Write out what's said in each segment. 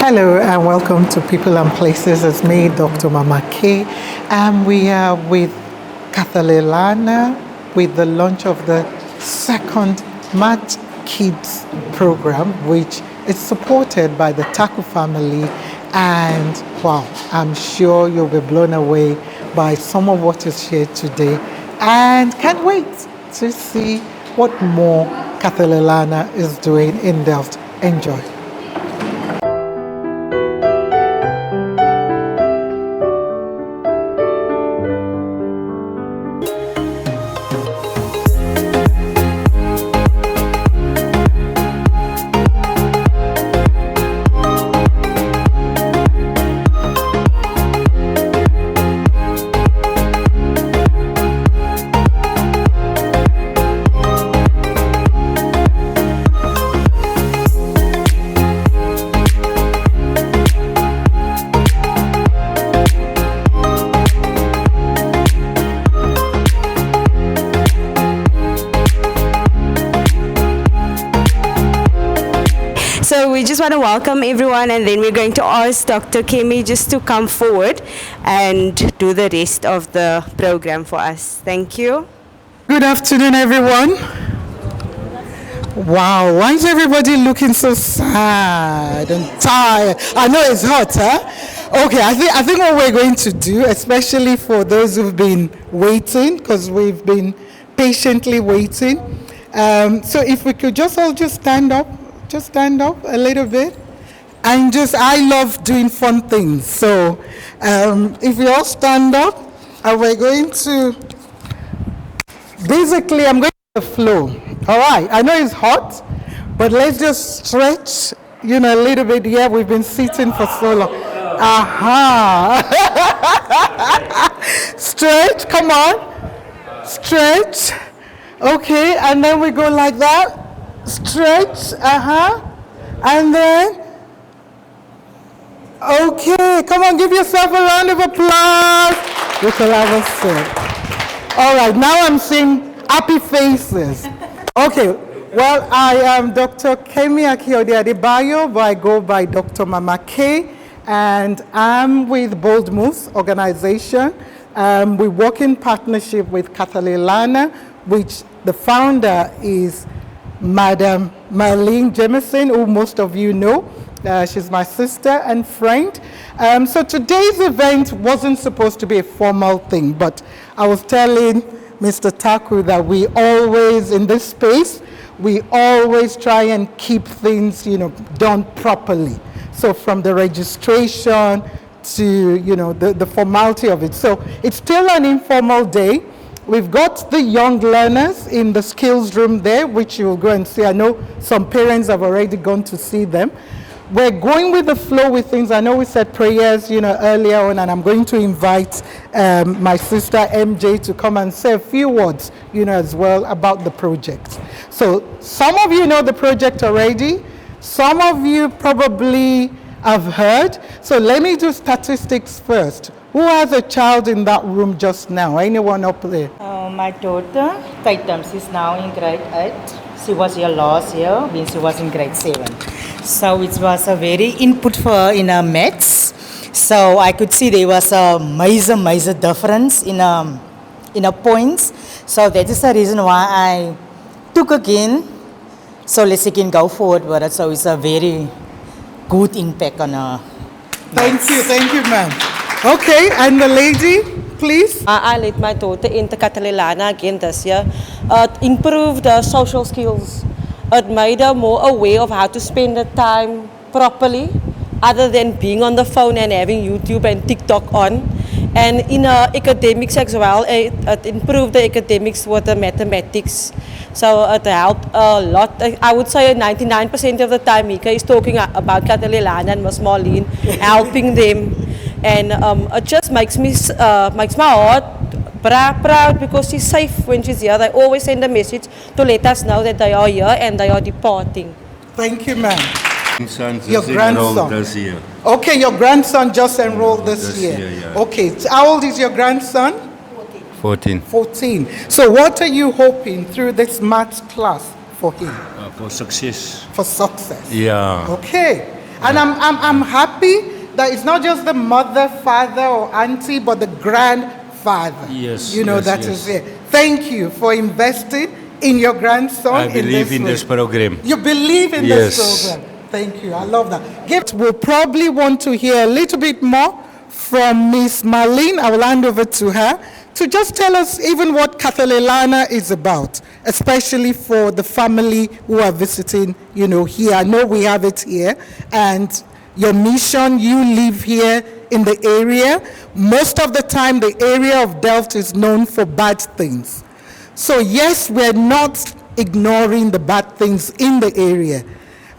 Hello and welcome to People and Places. It's me, Dr. Mama K, and we are with Khathalelana with the launch of the second Math Kids program, which is supported by the Taku family. And wow, I'm sure you'll be blown away by some of what is shared today, and can't wait to see what more Khathalelana is doing in Delft. Enjoy. So we just want to welcome everyone, and then we're going to ask Dr. Kemi just to come forward and do the rest of the program for us. Thank you. Good afternoon, everyone. Wow, why is everybody looking so sad and tired? I know it's hot, huh? Okay, I think what we're going to do, especially for those who've been waiting, because we've been patiently waiting. So if we could just all stand up a little bit. And I love doing fun things. So if we all stand up, and we're going to, basically I'm going to the flow. All right, I know it's hot, but let's just stretch, a little bit here. We've been sitting for so long. Aha. Stretch, come on. Stretch. Okay, and then we go like that. Stretch, and then, okay, come on, give yourself a round of applause. You can have a sip. All right, now I'm seeing happy faces. Okay, well, I am Dr. Kemi Adebayo, but I go by Dr. Mama K, and I'm with Bold Moves organization. We work in partnership with Khathalelana, which the founder is Madam Marlene Jameson, who most of you know. She's my sister and friend. So today's event wasn't supposed to be a formal thing, but I was telling Mr. Taku that we always, in this space, we always try and keep things, done properly. So from the registration to, the formality of it. So it's still an informal day. We've got the young learners in the skills room there, which you'll go and see. I know some parents have already gone to see them. We're going with the flow with things. I know we said prayers, earlier on, and I'm going to invite my sister MJ to come and say a few words, as well about the project. So some of you know the project already. Some of you probably have heard. So let me do statistics first. Who has a child in that room just now? Anyone up there? My daughter, Kaitam, she's now in grade 8. She was here last year when she was in grade 7. So it was a very input for her in her maths. So I could see there was a major difference in her points. So that is the reason why I took again. So let's again go forward with it. So it's a very good impact on her. Thank you, ma'am. Okay, and the lady, please. I let my daughter into Khathalelana again this year. It improved her social skills. It made her more aware of how to spend the time properly, other than being on the phone and having YouTube and TikTok on. And in her academics as well, it improved the academics with the mathematics. So it helped a lot. I would say 99% of the time Mika is talking about Khathalelana and Ms. Marlene, helping them. And it just makes my heart proud because she's safe when she's here. They always send a message to let us know that they are here and they are departing. Thank you, ma'am. Your grandson this year. Okay, your grandson just enrolled this year. Yeah. Okay, how old is your grandson? 14. 14. So what are you hoping through this maths class for him? For success. For success. Yeah. Okay. And I'm happy that it's not just the mother, father, or auntie, but the grandfather. Yes, You know, yes, that yes. is it. Thank you for investing in your grandson. I believe in this program. You believe in Yes. this program. Thank you. I love that. We'll probably want to hear a little bit more from Miss Marlene. I will hand over to her to just tell us even what Khathalelana is about, especially for the family who are visiting, you know, here. I know we have it here. And your mission, you live here in the area. Most of the time, the area of Delft is known for bad things. So yes, we're not ignoring the bad things in the area.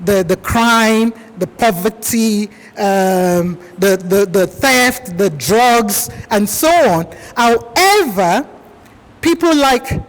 The crime, the poverty, the theft, the drugs, and so on. However, people like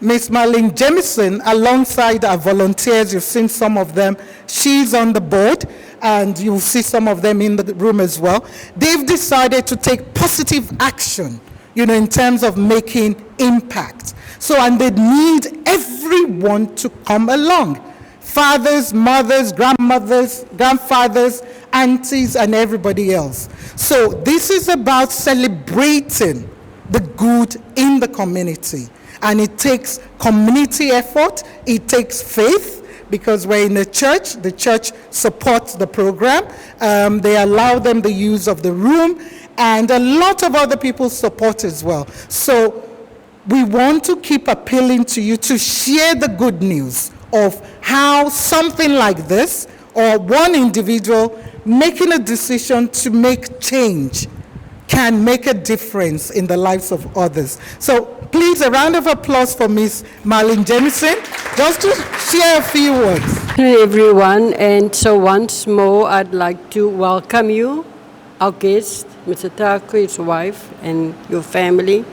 Miss Marlene Jamison, alongside our volunteers, you've seen some of them, she's on the board, and you'll see some of them in the room as well. They've decided to take positive action, you know, in terms of making impact. So, and they need everyone to come along. Fathers, mothers, grandmothers, grandfathers, aunties, and everybody else. So this is about celebrating the good in the community. And it takes community effort, it takes faith, because we're in a church. The church supports the program. They allow them the use of the room, and a lot of other people support as well. So we want to keep appealing to you to share the good news of how something like this, or one individual making a decision to make change, can make a difference in the lives of others. So please, a round of applause for Miss Marlene Jamison, just to share a few words. Hello everyone, and so once more I'd like to welcome you, our guest, Mr. Taku, his wife, and your family.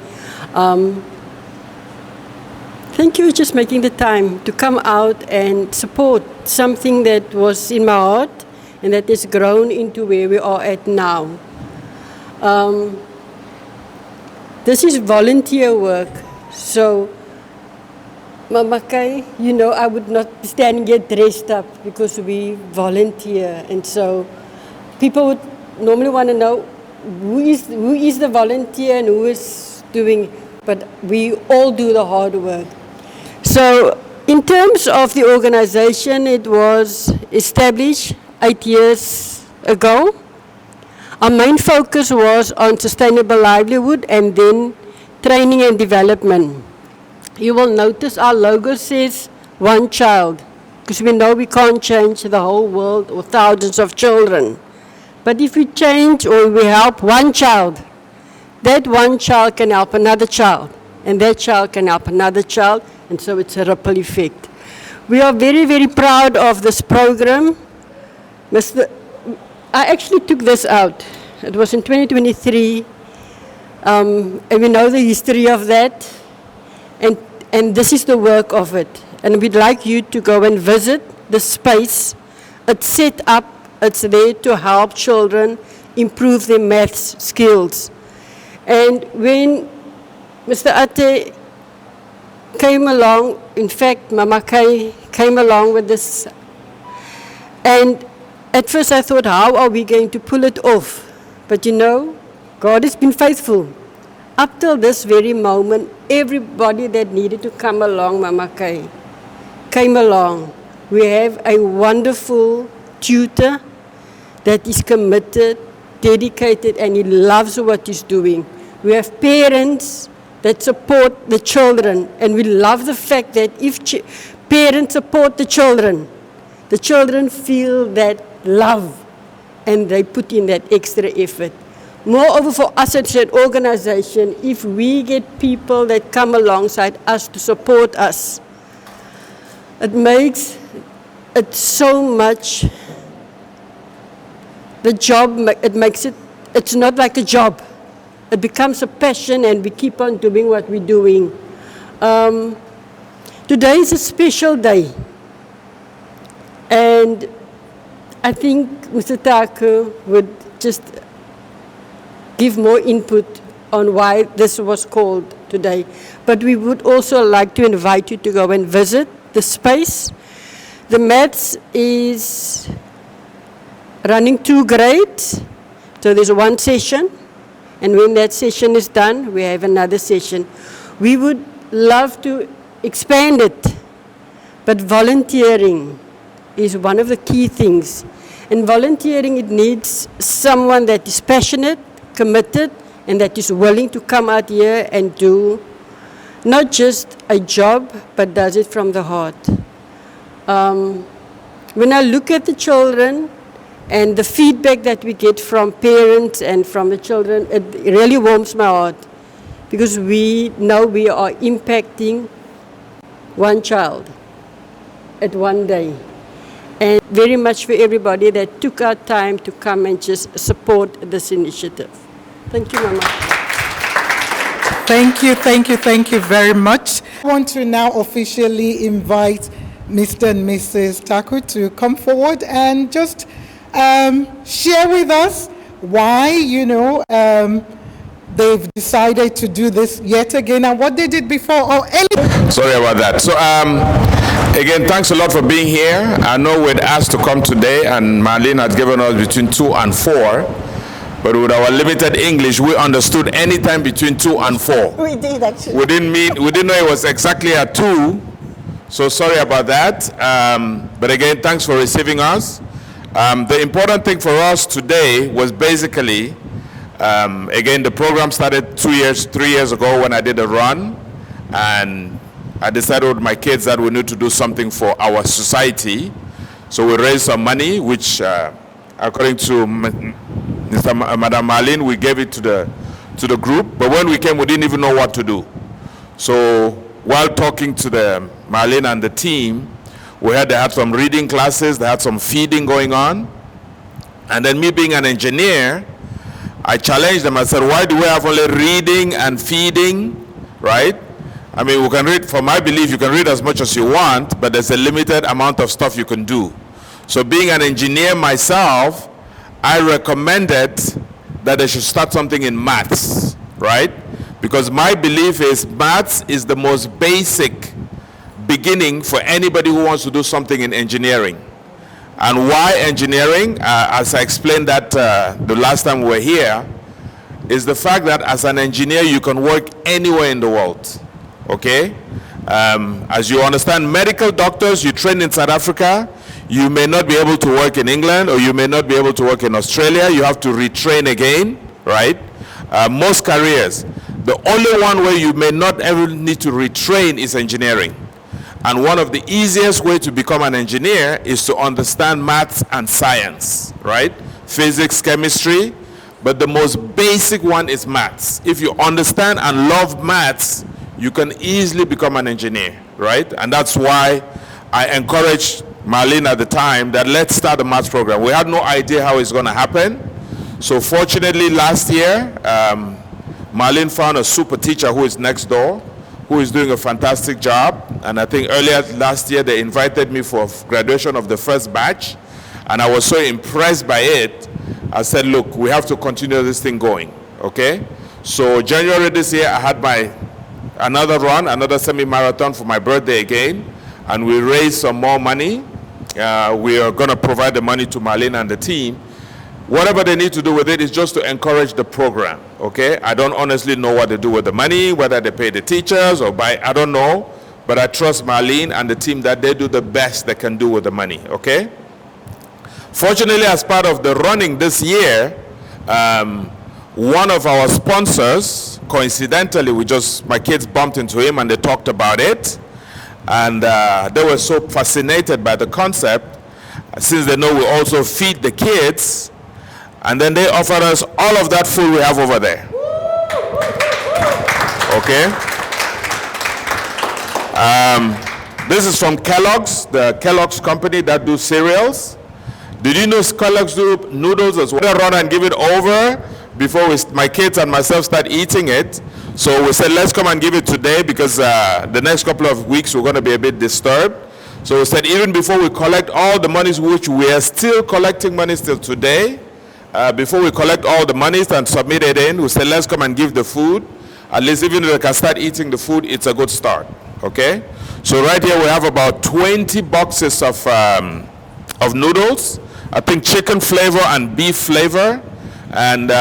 Thank you for just making the time to come out and support something that was in my heart and that has grown into where we are at now. This is volunteer work, so Mama Kai, you know, I would not be standing here dressed up because we volunteer, and so people would normally want to know who is the volunteer and who is doing, but we all do the hard work. So in terms of the organization, it was established 8 years ago. Our main focus was on sustainable livelihood and then training and development. You will notice our logo says one child, because we know we can't change the whole world or thousands of children. But if we change or we help one child, that one child can help another child, and that child can help another child, and so it's a ripple effect. We are very, very proud of this program. I actually took this out. It was in 2023, and we know the history of that, and this is the work of it. And we'd like you to go and visit the space. It's set up, it's there to help children improve their maths skills. And when Mr. Ate came along, in fact, Mama Kai came along with this, and at first I thought, how are we going to pull it off? But you know, God has been faithful. Up till this very moment, everybody that needed to come along, Mama Kai, came along. We have a wonderful tutor that is committed, dedicated, and he loves what he's doing. We have parents that support the children, and we love the fact that if parents support the children feel that love, and they put in that extra effort. Moreover, for us as an organization, if we get people that come alongside us to support us, it makes it so much, the job, it makes it, it's not like a job. It becomes a passion, and we keep on doing what we're doing. Today is a special day. And I think Mr. Taku would just give more input on why this was called today. But we would also like to invite you to go and visit the space. The maths is running 2 grades. So there's one session, and when that session is done, we have another session. We would love to expand it, but volunteering is one of the key things. And volunteering, it needs someone that is passionate, committed, and that is willing to come out here and do not just a job, but does it from the heart. When I look at the children and the feedback that we get from parents and from the children, it really warms my heart, because we know we are impacting one child at one day. And very much for everybody that took our time to come and just support this initiative. Thank you, Mama. Thank you very much. I want to now officially invite Mr. and Mrs. Taku to come forward and just share with us why, they've decided to do this yet again and what they did before or any. Sorry about that. So, again, thanks a lot for being here. I know we'd asked to come today, and Marlene had given us between 2 and 4. But with our limited English, we understood any time between 2 and 4. We did, actually. We didn't know it was exactly at 2. So sorry about that. But again, thanks for receiving us. The important thing for us today was basically, again, the program started 3 years ago when I did a run. And I decided with my kids that we need to do something for our society. So we raised some money, which according to Madam Marlene, we gave it to the group. But when we came, we didn't even know what to do. So while talking to the Marlene and the team, they had some reading classes, they had some feeding going on. And then me being an engineer, I challenged them. I said, why do we have only reading and feeding, right? I mean, we can read, for my belief, you can read as much as you want, but there's a limited amount of stuff you can do. So being an engineer myself, I recommended that they should start something in maths, right? Because my belief is maths is the most basic beginning for anybody who wants to do something in engineering. And why engineering? As I explained that the last time we were here, is the fact that as an engineer, you can work anywhere in the world, okay? As you understand, medical doctors, you train in South Africa, you may not be able to work in England, or you may not be able to work in Australia. You have to retrain again, right? Most careers. The only one where you may not ever need to retrain is engineering. And one of the easiest ways to become an engineer is to understand maths and science, right? Physics, chemistry, but the most basic one is maths. If you understand and love maths, you can easily become an engineer, right? And that's why I encouraged Marlene at the time that let's start a maths program. We had no idea how it's going to happen. So fortunately last year, Marlene found a super teacher who is next door, who is doing a fantastic job. And I think earlier last year they invited me for graduation of the first batch. And I was so impressed by it. I said, look, we have to continue this thing going, okay? So January this year, I had another run, another semi-marathon for my birthday again. And we raised some more money. We are going to provide the money to Marlene and the team. Whatever they need to do with it is just to encourage the program, okay? I don't honestly know what they do with the money, whether they pay the teachers or I don't know. But I trust Marlene and the team that they do the best they can do with the money, okay? Fortunately, as part of the running this year, one of our sponsors, coincidentally, my kids bumped into him and they talked about it. And they were so fascinated by the concept, since they know we also feed the kids, and then they offered us all of that food we have over there. Okay? This is from Kellogg's, the Kellogg's company that do cereals. Did you know Kellogg's do noodles as well? They run and give it over before my kids and myself start eating it. So we said, let's come and give it today because the next couple of weeks we're going to be a bit disturbed. So we said, even before we collect all the monies, which we are still collecting money till today, before we collect all the monies and submit it in, we said, let's come and give the food. At least even if they can start eating the food, it's a good start, okay? So right here we have about 20 boxes of noodles. I think chicken flavor and beef flavor. And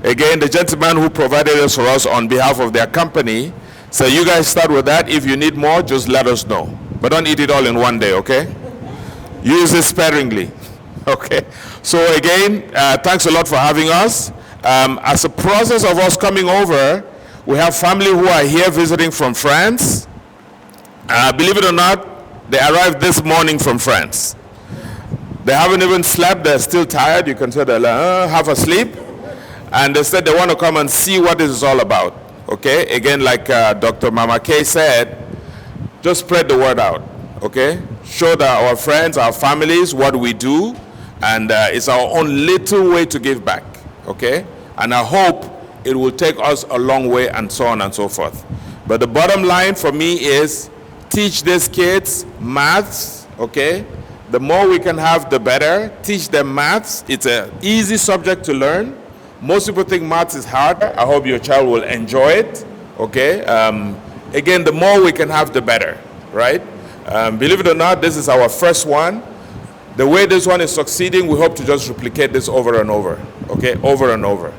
again, the gentleman who provided this for us on behalf of their company, so you guys start with that. If you need more, just let us know. But don't eat it all in one day, okay? Use it sparingly, okay? So again, thanks a lot for having us. As a process of us coming over, we have family who are here visiting from France. Believe it or not, they arrived this morning from France. They haven't even slept, they're still tired. You can say they're like, half asleep. And they said they want to come and see what this is all about, okay? Again, like Dr. Mama K said, just spread the word out, okay? Show our friends, our families what we do, and it's our own little way to give back, okay? And I hope it will take us a long way, and so on and so forth. But the bottom line for me is teach these kids maths, okay? The more we can have, the better. Teach them maths. It's an easy subject to learn. Most people think maths is hard. I hope your child will enjoy it, okay? Again, the more we can have, the better, right? Believe it or not, this is our first one. The way this one is succeeding, we hope to just replicate this over and over, okay? Over and over.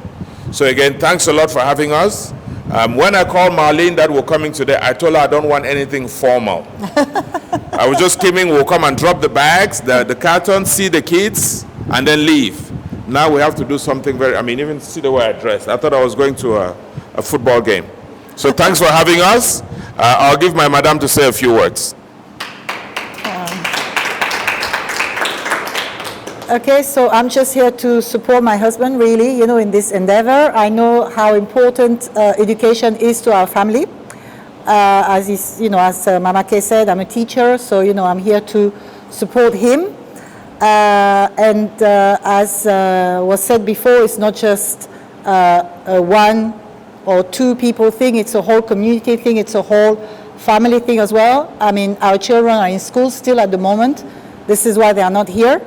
So again, thanks a lot for having us. When I called Marlene that we're coming today, I told her I don't want anything formal. I was just kidding, we'll come and drop the bags, the cartons, see the kids, and then leave. Now we have to do something very, even see the way I dressed. I thought I was going to a football game. So thanks for having us. I'll give my madam to say a few words. Okay, so I'm just here to support my husband, really, in this endeavor. I know how important education is to our family. As Mama Kay said, I'm a teacher, so, I'm here to support him. As was said before, it's not just a one or two people thing, it's a whole community thing, it's a whole family thing as well. Our children are in school still at the moment. This is why they are not here.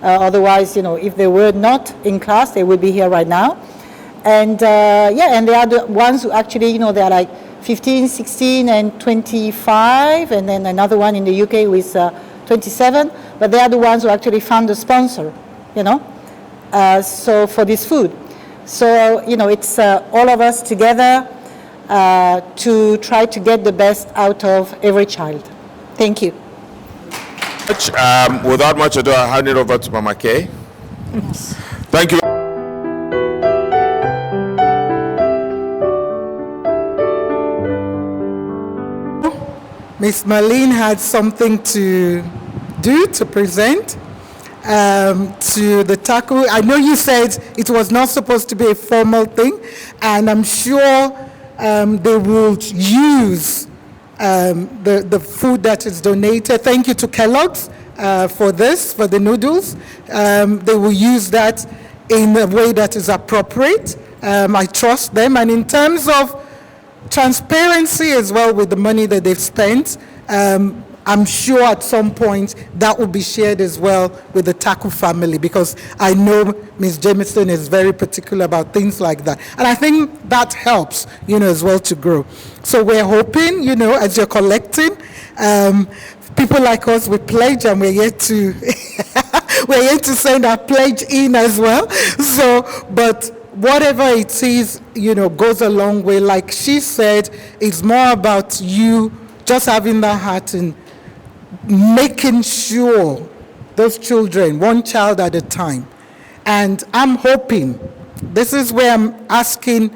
Otherwise, if they were not in class, they would be here right now. And and they are the ones who actually, they are like 15, 16, and 25, and then another one in the UK with 27. But they are the ones who actually found the sponsor, so for this food. So, it's all of us together to try to get the best out of every child. Thank you. Without much ado, I'll hand it over to Mama Kay. Yes. Thank you. Miss Marlene had something to do, to present to the Taku. I know you said it was not supposed to be a formal thing, and I'm sure they will use the food that is donated. Thank you to Kellogg's for this, for the noodles. They will use that in a way that is appropriate. I trust them. And in terms of transparency as well with the money that they've spent, I'm sure at some point that will be shared as well with the Taku family, because I know Ms. Jameson is very particular about things like that. And I think that helps, as well to grow. So we're hoping, as you're collecting, people like us, we pledge, and we're yet to, we're yet to send our pledge in as well. So, but whatever it is, goes a long way. Like she said, it's more about you just having that heart and making sure those children, one child at a time. And I'm hoping, this is where I'm asking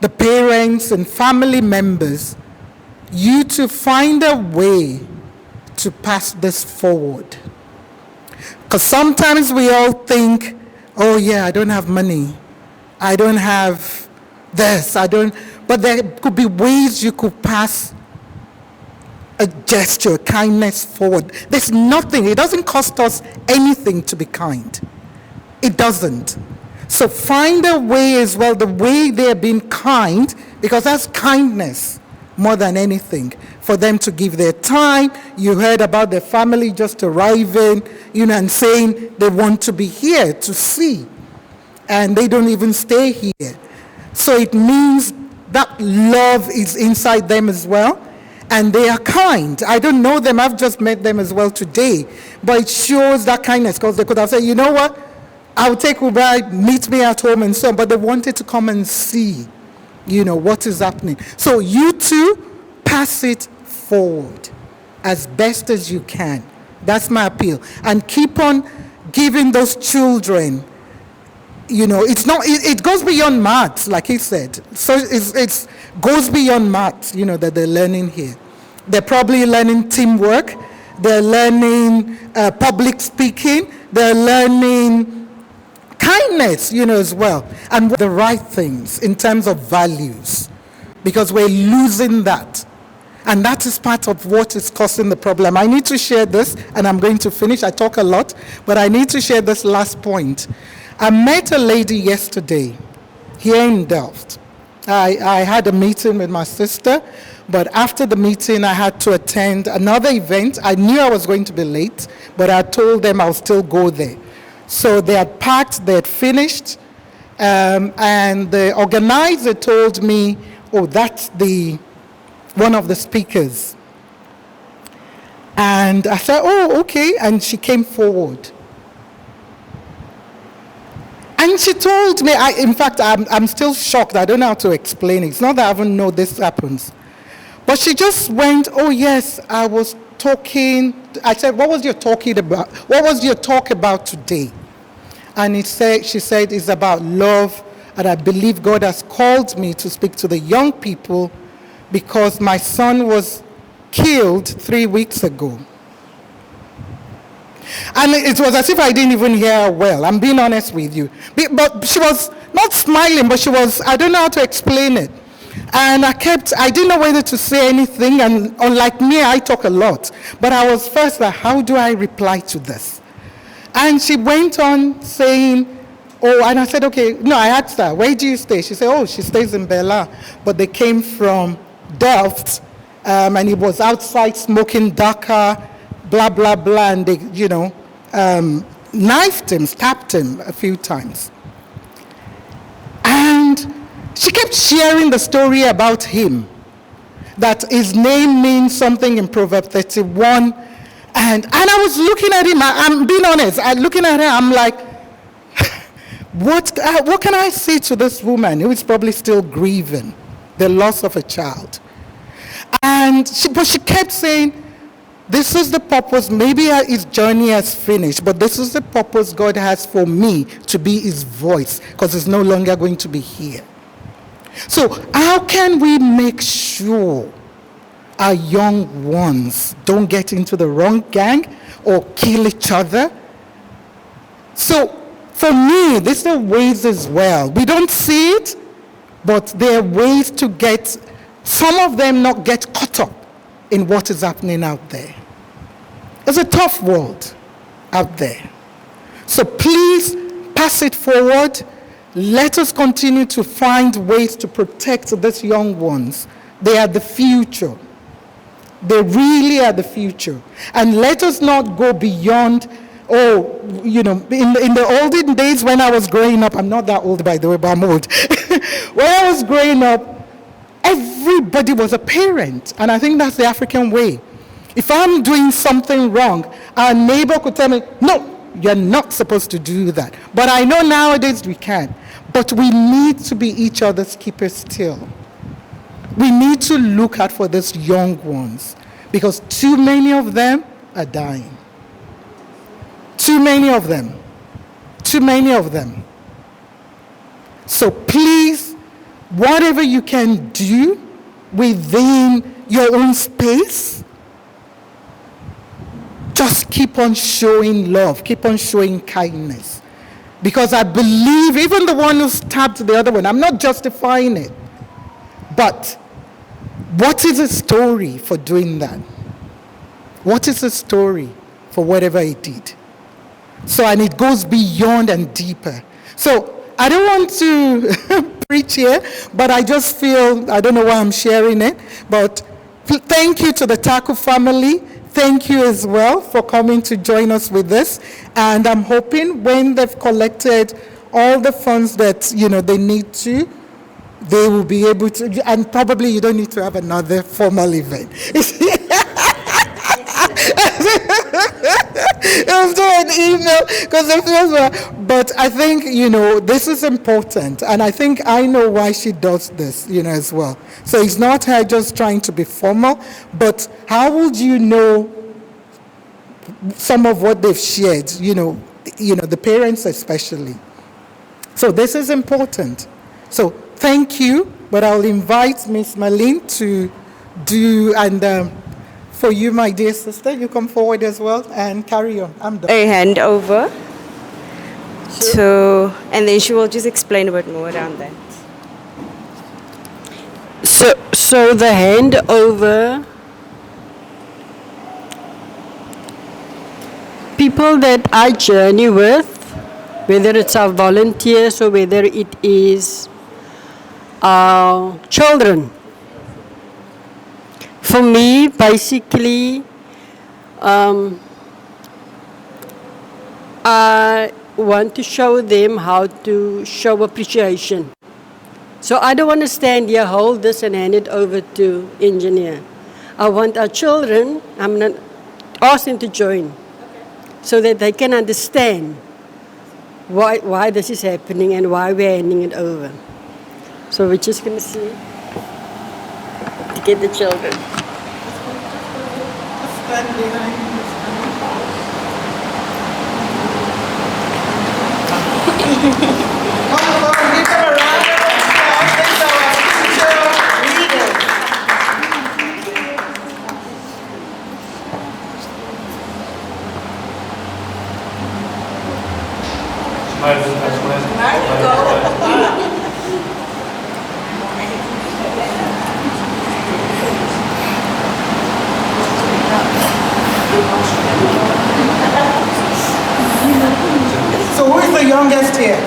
the parents and family members, you to find a way to pass this forward. Because sometimes we all think, oh yeah, I don't have money. I don't have this, but there could be ways you could pass a gesture, a kindness forward. There's nothing, it doesn't cost us anything to be kind. It doesn't. So find a way as well, the way they're being kind, because that's kindness more than anything. For them to give their time. You heard about their family just arriving, and saying they want to be here to see. And they don't even stay here. So it means that love is inside them as well. and they are kind. I don't know them, I've just met them as well today, but it shows that kindness, because they could have said, you know what, I'll take Uber, meet me at home and so on, but they wanted to come and see, what is happening. So you too, pass it forward as best as you can. That's my appeal. And keep on giving those children, it goes beyond maths, like he said. So it goes beyond maths, that they're learning here. They're probably learning teamwork. They're learning public speaking. They're learning kindness, as well. And the right things in terms of values, because we're losing that. And that is part of what is causing the problem. I need to share this, and I'm going to finish. I talk a lot, but I need to share this last point. I met a lady yesterday here in Delft. I had a meeting with my sister, but after the meeting, I had to attend another event. I knew I was going to be late, but I told them I'll still go there. So they had packed, they had finished, and the organizer told me, oh, that's one of the speakers. And I said, oh, okay, and she came forward. And she told me, in fact, I'm still shocked. I don't know how to explain it. It's not that I even know this happens. But she just went, oh, yes, I was talking. I said, what was your talking about? What was your talk about today? And she said, it's about love. And I believe God has called me to speak to the young people because my son was killed 3 weeks ago. And it was as if I didn't even hear her well. I'm being honest with you. But she was not smiling, but she was, I don't know how to explain it. And I didn't know whether to say anything. And unlike me, I talk a lot. But I was first like, how do I reply to this? And she went on saying, oh, and I said, okay. No, I asked her, where do you stay? She said, oh, she stays in Bella. But they came from Delft, and he was outside smoking Dhaka, blah, blah, blah, and they, knifed him, stabbed him a few times. And she kept sharing the story about him, that his name means something in Proverbs 31. And I was looking at him, I'm being honest, looking at her, I'm like, what can I say to this woman who is probably still grieving the loss of a child? But she kept saying, this is the purpose. Maybe his journey has finished, but this is the purpose God has for me, to be his voice, because he's no longer going to be here. So how can we make sure our young ones don't get into the wrong gang or kill each other? So for me, these are ways as well. We don't see it, but there are ways to get some of them not get caught up in what is happening out there. It's a tough world out there. So please pass it forward. Let us continue to find ways to protect these young ones. They are the future. They really are the future. And let us not go beyond, in the olden days when I was growing up, I'm not that old by the way, but I'm old. When I was growing up, everybody was a parent, and I think that's the African way. If I'm doing something wrong, our neighbor could tell me, no, you're not supposed to do that. But I know nowadays we can. But we need to be each other's keepers still. We need to look out for these young ones, because too many of them are dying. Too many of them. Too many of them. So please, whatever you can do within your own space, just keep on showing love, keep on showing kindness. Because I believe even the one who stabbed the other one, I'm not justifying it, but what is the story for doing that? What is the story for whatever he did? So, and it goes beyond and deeper. So, I don't want to preach here, but I just feel, I don't know why I'm sharing it, but thank you to the Taku family. Thank you as well for coming to join us with this. And I'm hoping when they've collected all the funds that, they need to, they will be able to, and probably you don't need to have another formal event. I'll do an email because the first one. But I think, this is important. And I think I know why she does this, as well. So it's not her just trying to be formal, but how would you know some of what they've shared, the parents especially. So this is important. So thank you, but I'll invite Miss Malin to do, and for you, my dear sister, you come forward as well and carry on. I'm done. A hand over and then she will just explain a bit more around that. So the handover, people that I journey with, whether it's our volunteers or whether it is our children. For me, basically, I want to show them how to show appreciation. So I don't want to stand here, hold this and hand it over to engineer. I want our children, I'm not ask them to join so that they can understand why this is happening and why we're handing it over. So we're just going to see to get the children. Stand behind. So who is the youngest here?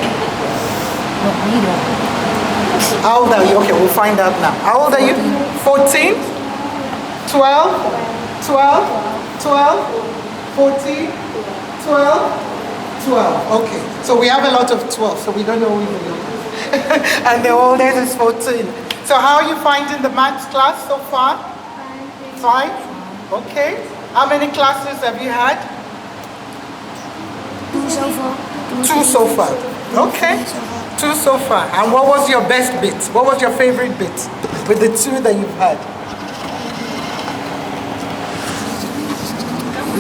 How old are you? Okay, we'll find out now. How old are you? 14? 12? 12? 12? 14? 12? 12. Okay. So we have a lot of 12, so we don't know who is the youngest. And the oldest is 14. So how are you finding the maths class so far? Fine? Okay. How many classes have you had? 2 so far. 2 so far. Okay. 2 so far. And what was your best bit? What was your favorite bit with the 2 that you've had?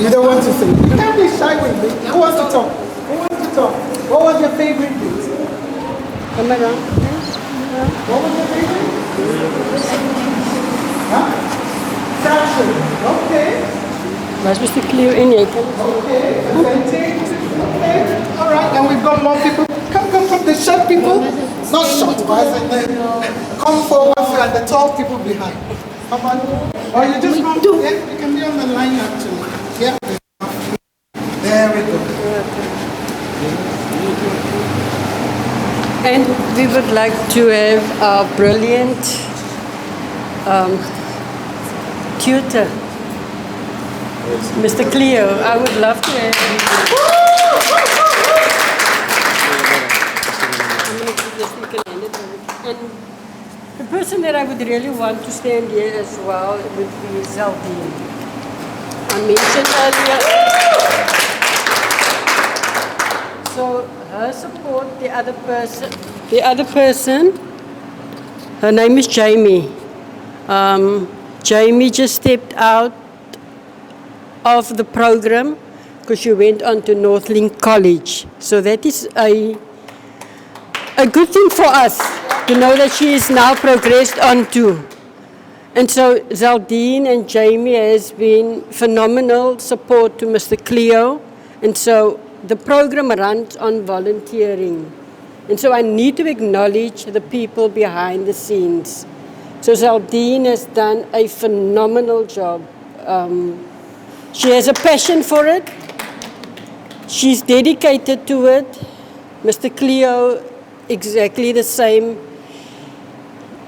You don't want to say. You can't be shy with me. Who wants to talk? Who wants to talk? What was your favorite bit? Come around. What was your favorite? Huh? Fraction. Okay. Mas Mr. Cleo in here. Okay. Percentage. Okay. All right. And we've got more people. Come. The short people. Not short, but and then come forward and the tall people behind. Come on. Or you just come. Yeah, you can be on the line actually. Yeah. There we go. And we would like to have our brilliant tutor, Mr. Cleo. I would love to have you. And the person that I would really want to stand here as well would be Zaldine. I mentioned earlier. So her support, the other person, her name is Jamie. Jamie just stepped out of the program because she went on to Northlink College. So that is a good thing for us to know that she is now progressed on to. And so Zaldine and Jamie has been phenomenal support to Mr. Cleo. And so the program runs on volunteering. And so I need to acknowledge the people behind the scenes. So Zaldine has done a phenomenal job. She has a passion for it. She's dedicated to it. Mr. Cleo, exactly the same.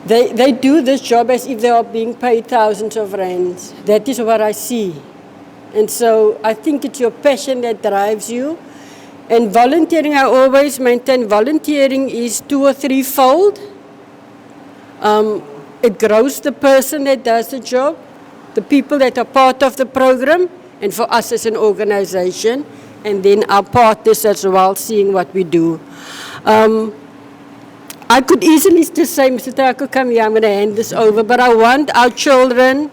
They do this job as if they are being paid thousands of rands. That is what I see. And so I think it's your passion that drives you. And volunteering, I always maintain volunteering is 2 or 3-fold. It grows the person that does the job, the people that are part of the program, and for us as an organization, and then our partners as well, seeing what we do. I could easily just say, Mr. Taku, come here, I'm going to hand this over, but I want our children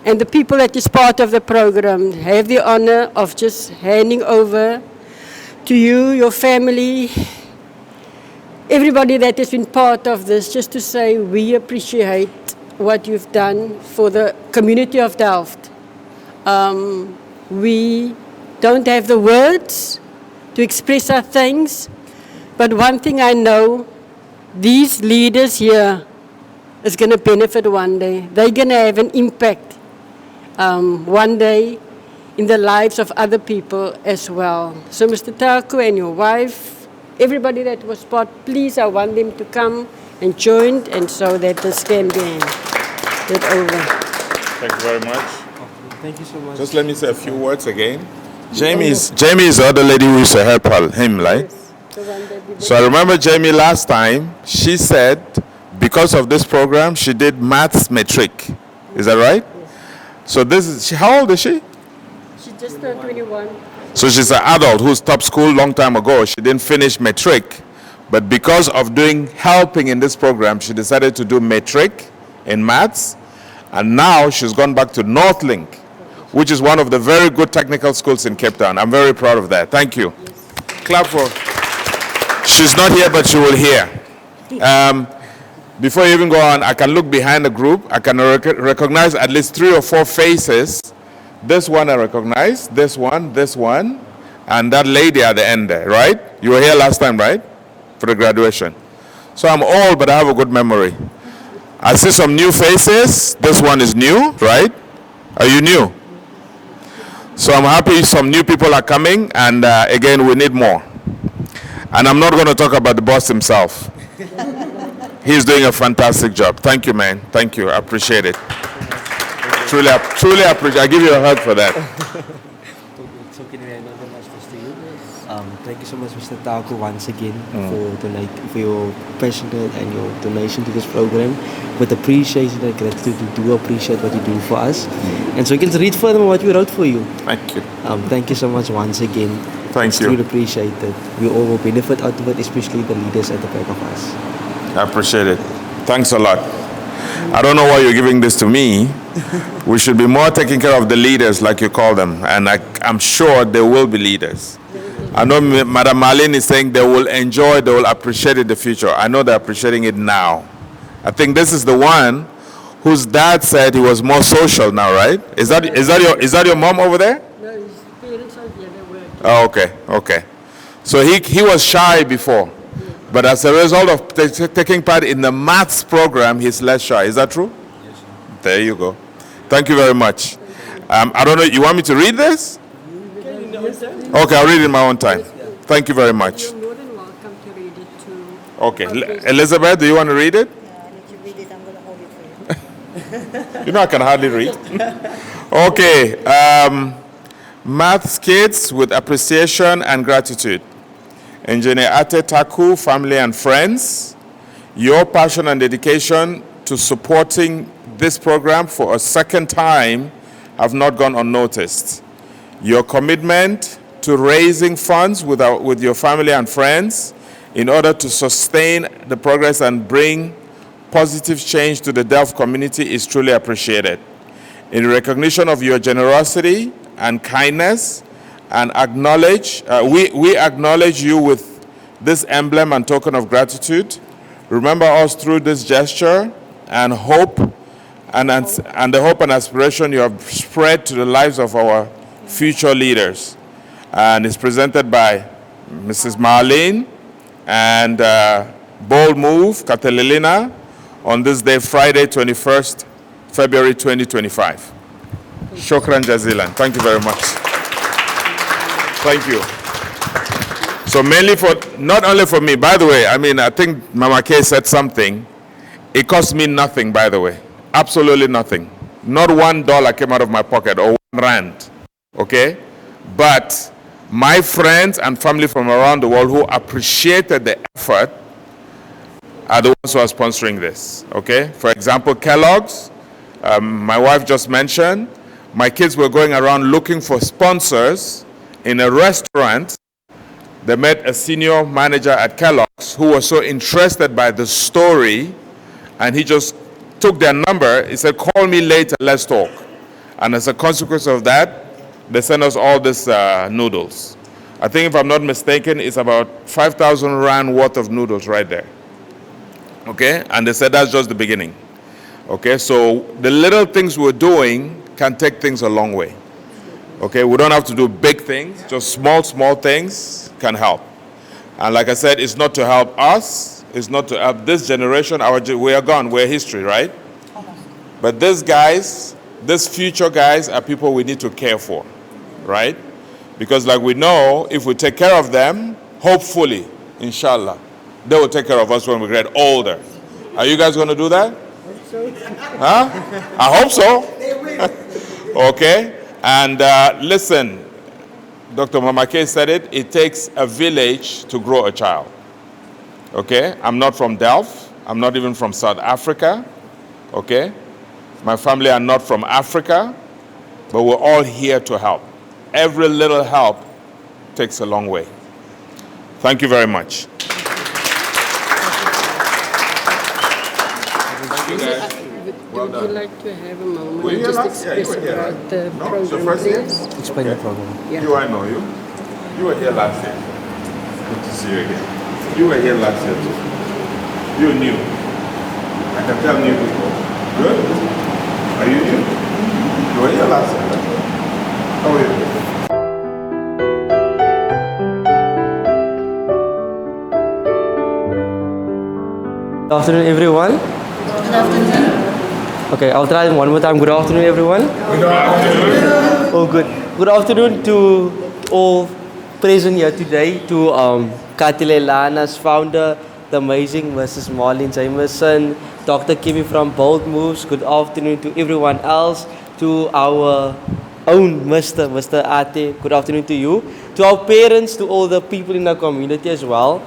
and the people that is part of the program have the honor of just handing over to you, your family, everybody that has been part of this, just to say we appreciate what you've done for the community of Delft. We don't have the words to express our thanks, but one thing I know, these leaders here is going to benefit one day. They're going to have an impact one day in the lives of other people as well. So Mr. Taku and your wife, everybody that was part, please, I want them to come and join, and so that this can be handed over. Thank you very much. Thank you so much. Just let me say a few words again. Jamie is the other lady who used to help him, right? So I remember Jamie last time, she said because of this program, she did maths matric. Is that right? Yes. So how old is she? She just turned 21. So she's an adult who stopped school long time ago. She didn't finish matric, but because of helping in this program, she decided to do matric in maths, and now she's gone back to Northlink, which is one of the very good technical schools in Cape Town. I'm very proud of that. Thank you. Yes. Clap for. She's not here, but she will hear. Before you even go on, I can look behind the group. I can recognize at least 3 or 4 faces. This one I recognize, this one, and that lady at the end there, right? You were here last time, right? For the graduation. So I'm old, but I have a good memory. I see some new faces. This one is new, right? Are you new? So I'm happy some new people are coming, and again, we need more. And I'm not going to talk about the boss himself. He's doing a fantastic job. Thank you, man. Thank you. I appreciate it. Truly appreciate it. I give you a hug for that. Thank you so much, Mr. Taku, once again for your passion and your donation to this program. With appreciation and gratitude, we do appreciate what you do for us. And so you can read further what we wrote for you. Thank you. Thank you so much once again. Thank you. Truly appreciate it. We all will benefit out of it, especially the leaders at the back of us. I appreciate it. Thanks a lot. I don't know why you're giving this to me. We should be more taking care of the leaders, like you call them. And I'm sure there will be leaders. I know Madam Marlene is saying they will enjoy, they will appreciate it in the future. I know they're appreciating it now. I think this is the one whose dad said he was more social now, right? Is that your mom over there? No, his parents are here, they work. Oh, okay. So he was shy before. But as a result of taking part in the maths program, he's less shy. Is that true? Yes, sir. There you go. Thank you very much. I don't know, you want me to read this? Okay, I'll read it in my own time. Thank you very much. You're more than welcome to read it too. Okay, Elizabeth, do you want to read it? I need to read it. I'm going to hold it for you. You know I can hardly read. Okay, maths kids with appreciation and gratitude. Engineer Ate Taku, family and friends, your passion and dedication to supporting this program for a second time have not gone unnoticed. Your commitment to raising funds with your family and friends in order to sustain the progress and bring positive change to the Delft community is truly appreciated. In recognition of your generosity and kindness, and we acknowledge you with this emblem and token of gratitude. Remember us through this gesture and hope and the hope and aspiration you have spread to the lives of our future leaders. And it's presented by Mrs. Marlene and Bold Move, Khathalelana, on this day, Friday, 21st February 2025. Shukran jazilan. Thank you very much. Thank you. So mainly not only for me, by the way, I think Mama K said something. It cost me nothing, by the way. Absolutely nothing. Not $1 came out of my pocket or R1. Okay? But my friends and family from around the world who appreciated the effort are the ones who are sponsoring this, okay? For example, Kellogg's, my wife just mentioned, my kids were going around looking for sponsors in a restaurant. They met a senior manager at Kellogg's who was so interested by the story, and he just took their number. He said, call me later, let's talk. And as a consequence of that, they sent us all these noodles. I think if I'm not mistaken, it's about 5,000 Rand worth of noodles right there. Okay, and they said that's just the beginning. Okay, so the little things we're doing can take things a long way. Okay, we don't have to do big things, just small things can help. And like I said, it's not to help us, it's not to help this generation. We are gone, we're history, right? But these guys, these future guys are people we need to care for, right? Because like we know, if we take care of them, hopefully, inshallah, they will take care of us when we get older. Are you guys going to do that? Huh? I hope so. Okay. And listen, Dr. Mamake said it, it takes a village to grow a child. Okay. I'm not from Delft. I'm not even from South Africa. Okay. My family are not from Africa, but we're all here to help. Every little help takes a long way. Thank you very much. Would you like to have a moment Were you and just last? Yeah, you express were here, about right? the No? program, So first year? please? Explain the program. Yeah. You, I know you. You were here last year. Good to see you again. You were here last year too. You're new. I can tell new people. Good? Are you new? You were here last year. Right? How are you? Good afternoon, everyone. Good afternoon. Okay, I'll try it one more time. Good afternoon, everyone. Good afternoon. Oh, good. Good afternoon to all present here today. To Khathalelana's founder, the amazing Mrs. Marlene Jameson, Dr. Kimi from Bold Moves. Good afternoon to everyone else. To our own Mr. Ate. Good afternoon to you. To our parents, to all the people in our community as well.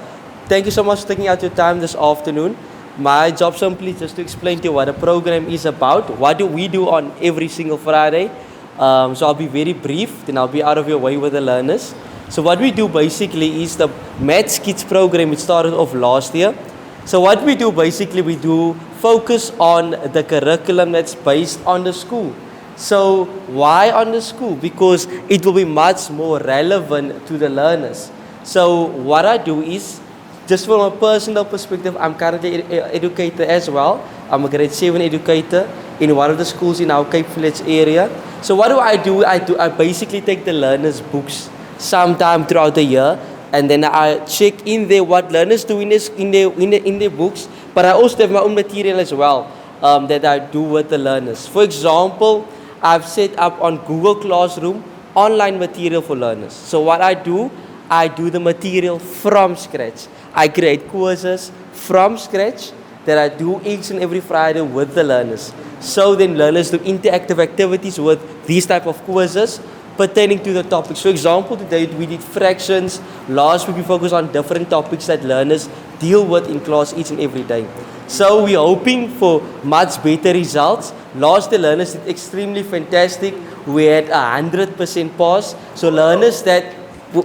Thank you so much for taking out your time this afternoon. My job simply just to explain to you what the program is about. What do we do on every single Friday? So I'll be very brief, then I'll be out of your way with the learners. So what we do basically is the Maths Kids program. It started off last year. So what we do basically, we do focus on the curriculum that's based on the school. So why on the school? Because it will be much more relevant to the learners. So what I do is, just from a personal perspective, I'm currently an educator as well. I'm a grade 7 educator in one of the schools in our Cape Village area. So what do? I basically take the learners' books sometime throughout the year, and then I check in there what learners do in their books. But I also have my own material as well that I do with the learners. For example, I've set up on Google Classroom online material for learners. So what I do the material from scratch. I create courses from scratch that I do each and every Friday with the learners. So then learners do interactive activities with these type of courses pertaining to the topics. For example, today we did fractions. Last week we focused on different topics that learners deal with in class each and every day. So we're hoping for much better results. Last year learners did extremely fantastic. We had 100% pass. So learners that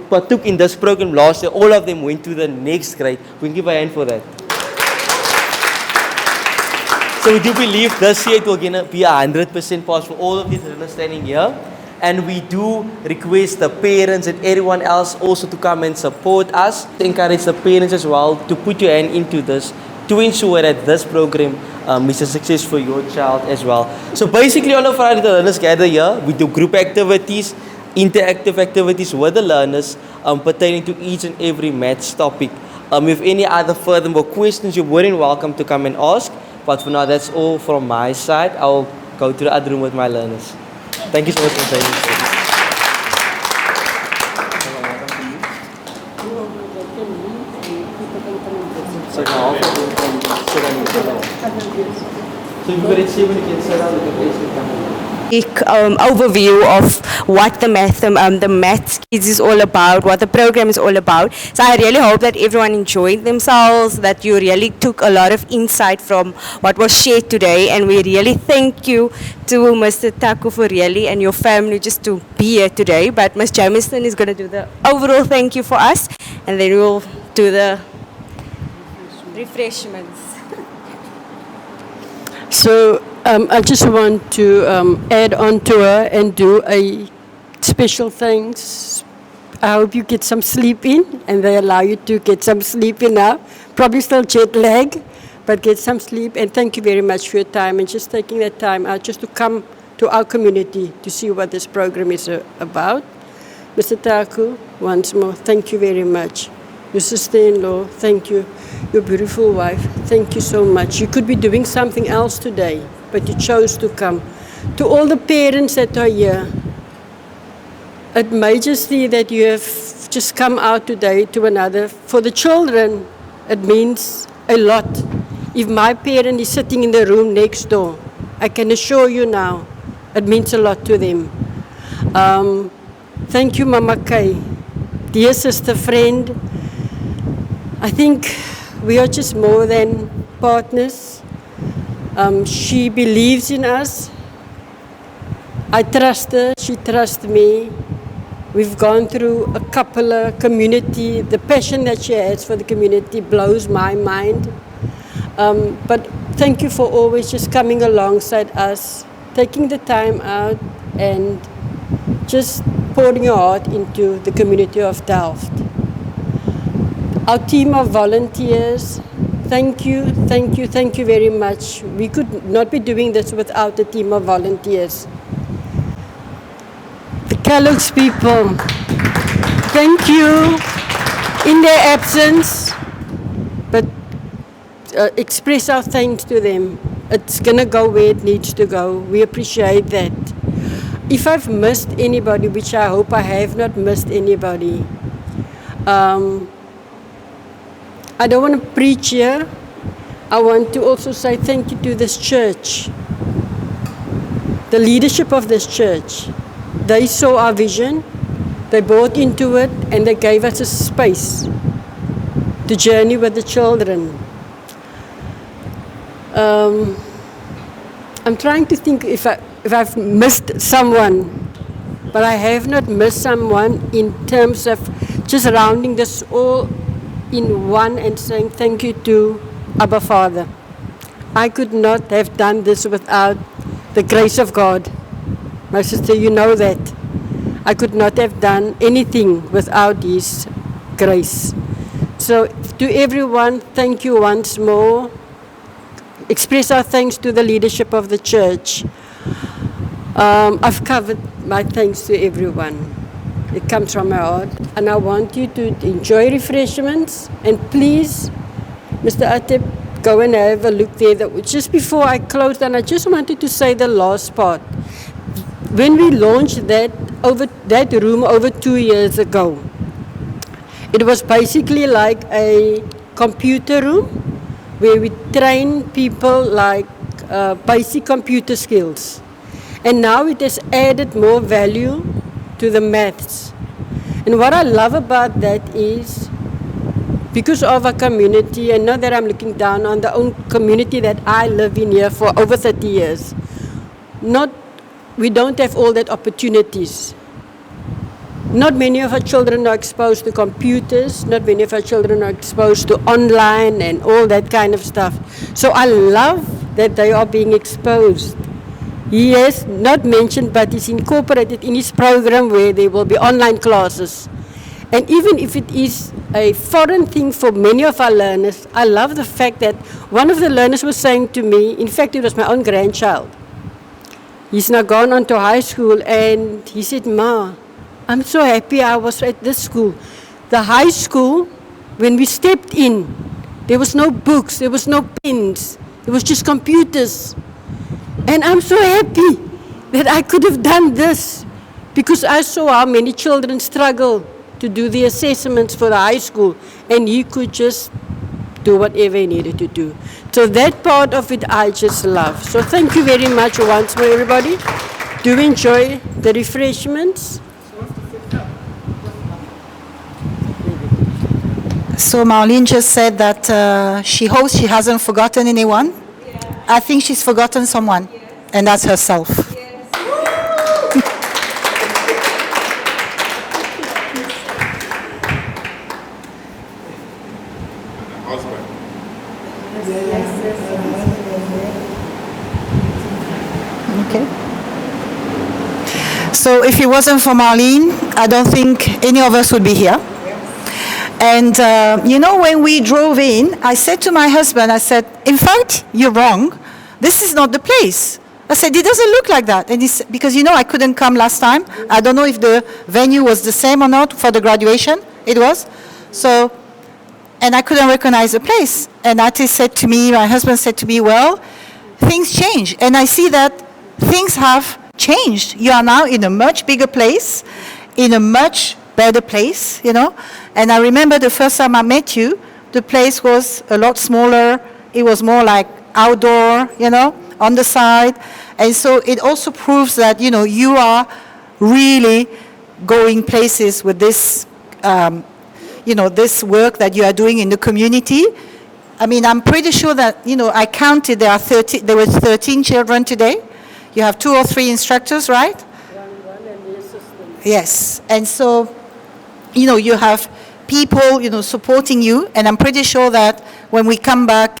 partook in this program last year, all of them went to the next grade. We can give a hand for that. So we do believe this year it will be 100% pass for all of these learners standing here. And we do request the parents and everyone else also to come and support us. To encourage the parents as well to put your hand into this to ensure that this program is a success for your child as well. So basically on a Friday the learners gather here. We do group activities, interactive activities with the learners pertaining to each and every maths topic. If any other furthermore questions, you're more than welcome to come and ask. But for now, that's all from my side. I'll go to the other room with my learners. Thank you so much for saying this. So now, so if you've got it 7, you can sit down, the place will come in. overview of what the maths kids is all about, what the program is all about. So I really hope that everyone enjoyed themselves, that you really took a lot of insight from what was shared today, and we really thank you to Mr. Taku for really and your family just to be here today. But Ms. Jamison is going to do the overall thank you for us, and then we'll do the refreshments. So I just want to add on to her and do a special thanks. I hope you get some sleep in, and they allow you to get some sleep in now. Probably still jet lag, but get some sleep. And thank you very much for your time and just taking that time out just to come to our community to see what this program is about. Mr. Taku, once more, thank you very much. Your sister-in-law, thank you. Your beautiful wife, thank you so much. You could be doing something else today, but you chose to come. To all the parents that are here, it may just be that you have just come out today to another. For the children, it means a lot. If my parent is sitting in the room next door, I can assure you now, it means a lot to them. Thank you, Mama Kay. Dear sister, friend, I think we are just more than partners. She believes in us. I trust her, she trusts me. We've gone through a couple of community. The passion that she has for the community blows my mind. But thank you for always just coming alongside us, taking the time out and just pouring your heart into the community of Delft. Our team of volunteers, thank you very much. We could not be doing this without a team of volunteers. The Kellogg's people, thank you in their absence, but express our thanks to them. It's going to go where it needs to go. We appreciate that. If I've missed anybody, which I hope I have not missed anybody, I don't want to preach here. I want to also say thank you to this church, the leadership of this church. They saw our vision, they bought into it, and they gave us a space to journey with the children. I'm trying to think if I've missed someone, but I have not missed someone in terms of just rounding this all in one and saying thank you to Abba Father. I could not have done this without the grace of God. My sister, you know that. I could not have done anything without His grace. So to everyone, thank you once more. Express our thanks to the leadership of the church. I've covered my thanks to everyone. It comes from my heart. And I want you to enjoy refreshments. And please, Mr. Ateb, go and have a look there. Just before I close down, I just wanted to say the last part. When we launched that room over 2 years ago, it was basically like a computer room where we train people like basic computer skills. And now it has added more value to the maths. And what I love about that is, because of our community, and not that I'm looking down on the own community that I live in here for over 30 years, we don't have all that opportunities. Not many of our children are exposed to computers, not many of our children are exposed to online and all that kind of stuff. So I love that they are being exposed. He has not mentioned, but it's incorporated in his program where there will be online classes. And even if it is a foreign thing for many of our learners, I love the fact that one of the learners was saying to me, in fact it was my own grandchild, he's now gone on to high school, and he said, Ma, I'm so happy I was at this school. The high school, when we stepped in, there was no books, there was no pens, it was just computers. And I'm so happy that I could have done this, because I saw how many children struggle to do the assessments for the high school, and he could just do whatever he needed to do. So that part of it I just love. So thank you very much once more, everybody. Do enjoy the refreshments. So Marlene just said that she hopes she hasn't forgotten anyone. I think she's forgotten someone, and that's herself. Okay. So if it wasn't for Marlene, I don't think any of us would be here. And, when we drove in, I said to my husband, I said, in fact, you're wrong. This is not the place. I said, it doesn't look like that. And he said, because, I couldn't come last time. I don't know if the venue was the same or not for the graduation. It was. So, and I couldn't recognize the place. And Ate said to me, my husband said to me, well, things change. And I see that things have changed. You are now in a much bigger place, in a much better place, And I remember the first time I met you, the place was a lot smaller. It was more like outdoor, on the side. And so it also proves that, you are really going places with this, this work that you are doing in the community. I mean, I'm pretty sure that, I counted there were 13 children today. You have 2 or 3 instructors, right? One and the assistant. Yes. And so, you have people, supporting you. And I'm pretty sure that when we come back,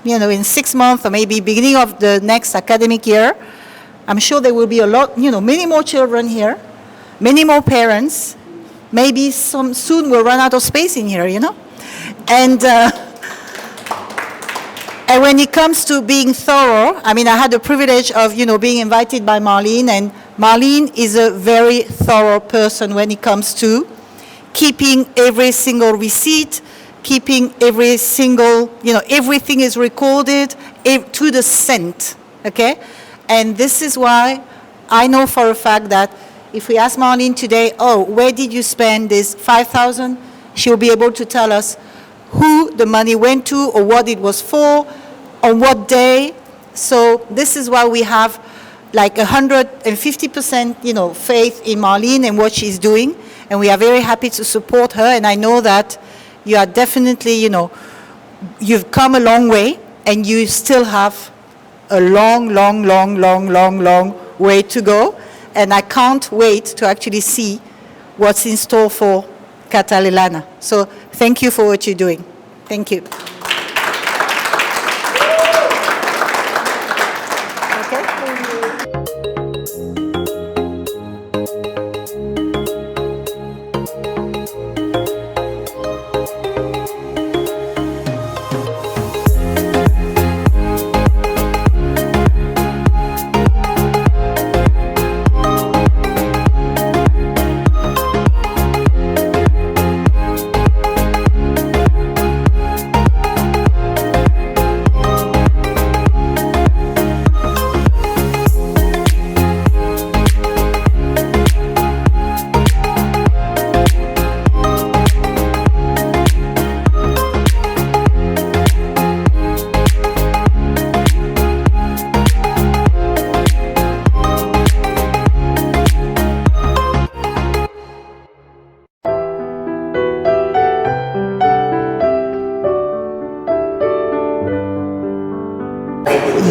in 6 months or maybe beginning of the next academic year, I'm sure there will be a lot, many more children here, many more parents. Maybe soon we'll run out of space in here, And, and when it comes to being thorough, I mean, I had the privilege of, being invited by Marlene, and Marlene is a very thorough person when it comes to keeping every single receipt, keeping every single, everything is recorded to the cent, okay? And this is why I know for a fact that if we ask Marlene today, oh, where did you spend this 5,000? She'll be able to tell us who the money went to or what it was for, on what day. So this is why we have like 150%, faith in Marlene and what she's doing. And we are very happy to support her. And I know that you are definitely, you've come a long way and you still have a long way to go. And I can't wait to actually see what's in store for Khathalelana. So thank you for what you're doing. Thank you.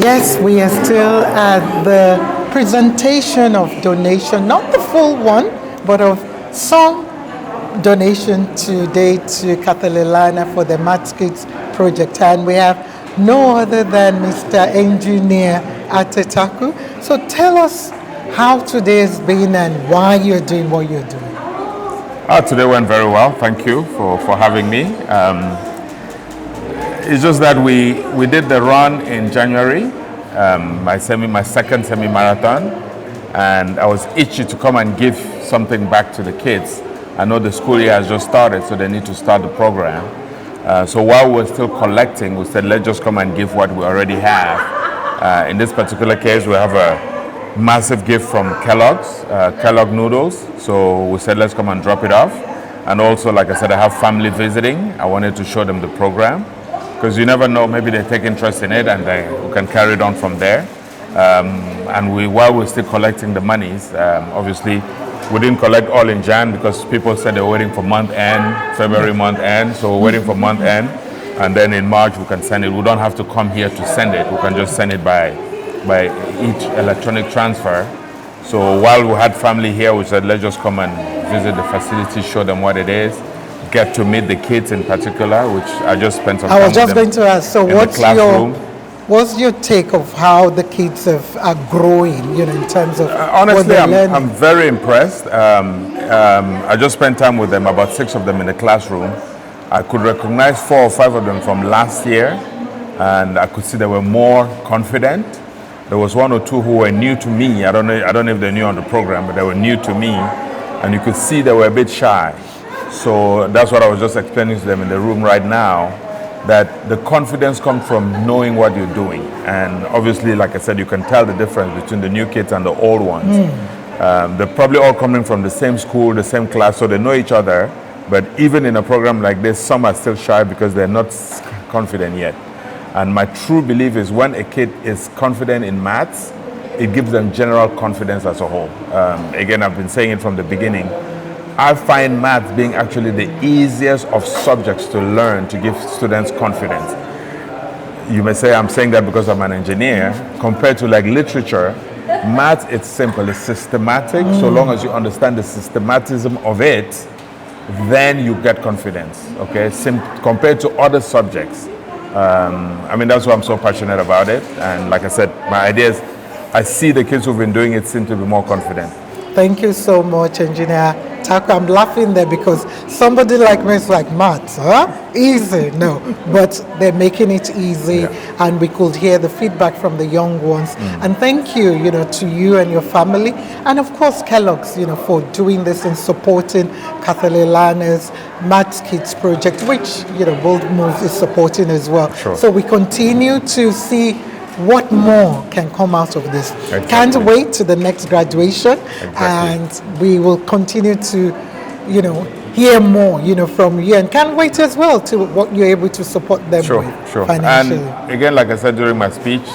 Yes, we are still at the presentation of donation, not the full one, but of some donation today to Khathalelana for the Maths Kids project. And we have no other than Mr. Engineer Taku. So tell us how today has been and why you're doing what you're doing. Today went very well. Thank you for having me. It's just that we did the run in January, my second semi-marathon, and I was itchy to come and give something back to the kids. I know the school year has just started, so they need to start the program. So while we're still collecting, we said let's just come and give what we already have. In this particular case, we have a massive gift from Kellogg's, Kellogg noodles. So we said let's come and drop it off. And also, like I said, I have family visiting. I wanted to show them the program, because you never know, maybe they take interest in it and we can carry it on from there. And while we're still collecting the monies, obviously we didn't collect all in Jan because people said they were waiting for month end, February month end, so we're waiting for month end, and then in March we can send it. We don't have to come here to send it. We can just send it by each electronic transfer. So while we had family here, we said let's just come and visit the facility, show them what it is, get to meet the kids in particular, which I just spent some time I was with just them going to ask, so in the classroom. what's your take of how the kids are growing, in terms of what Honestly, they're I'm learning? very impressed. I just spent time with them, about 6 of them in the classroom. I could recognize 4 or 5 of them from last year, and I could see they were more confident. There was 1 or 2 who were new to me. I don't know if they're new on the program, but they were new to me, and you could see they were a bit shy. So that's what I was just explaining to them in the room right now, that the confidence comes from knowing what you're doing. And obviously, like I said, you can tell the difference between the new kids and the old ones. They're probably all coming from the same school, the same class, so they know each other. But even in a program like this, some are still shy because they're not confident yet. And my true belief is when a kid is confident in maths, it gives them general confidence as a whole. Again, I've been saying it from the beginning. I find maths being actually the easiest of subjects to learn to give students confidence. You may say I'm saying that because I'm an engineer. Compared to like literature, maths, it's simple, it's systematic. So long as you understand the systematism of it, then you get confidence, okay? Compared to other subjects. That's why I'm so passionate about it. And like I said, my idea is I see the kids who've been doing it seem to be more confident. Thank you so much, Engineer Taku. I'm laughing there because somebody like me is like, maths, huh? Easy. No, but they're making it easy, and we could hear the feedback from the young ones. And thank you, to you and your family, and of course Kellogg's, for doing this and supporting Khathalelana's Maths Kids project, which, Bold Moves is supporting as well. Sure. So we continue to see what more can come out of this. Exactly. Can't wait to the next graduation, and we will continue to, hear more, from you, and can't wait as well to what you're able to support them with financially. And again, like I said during my speech,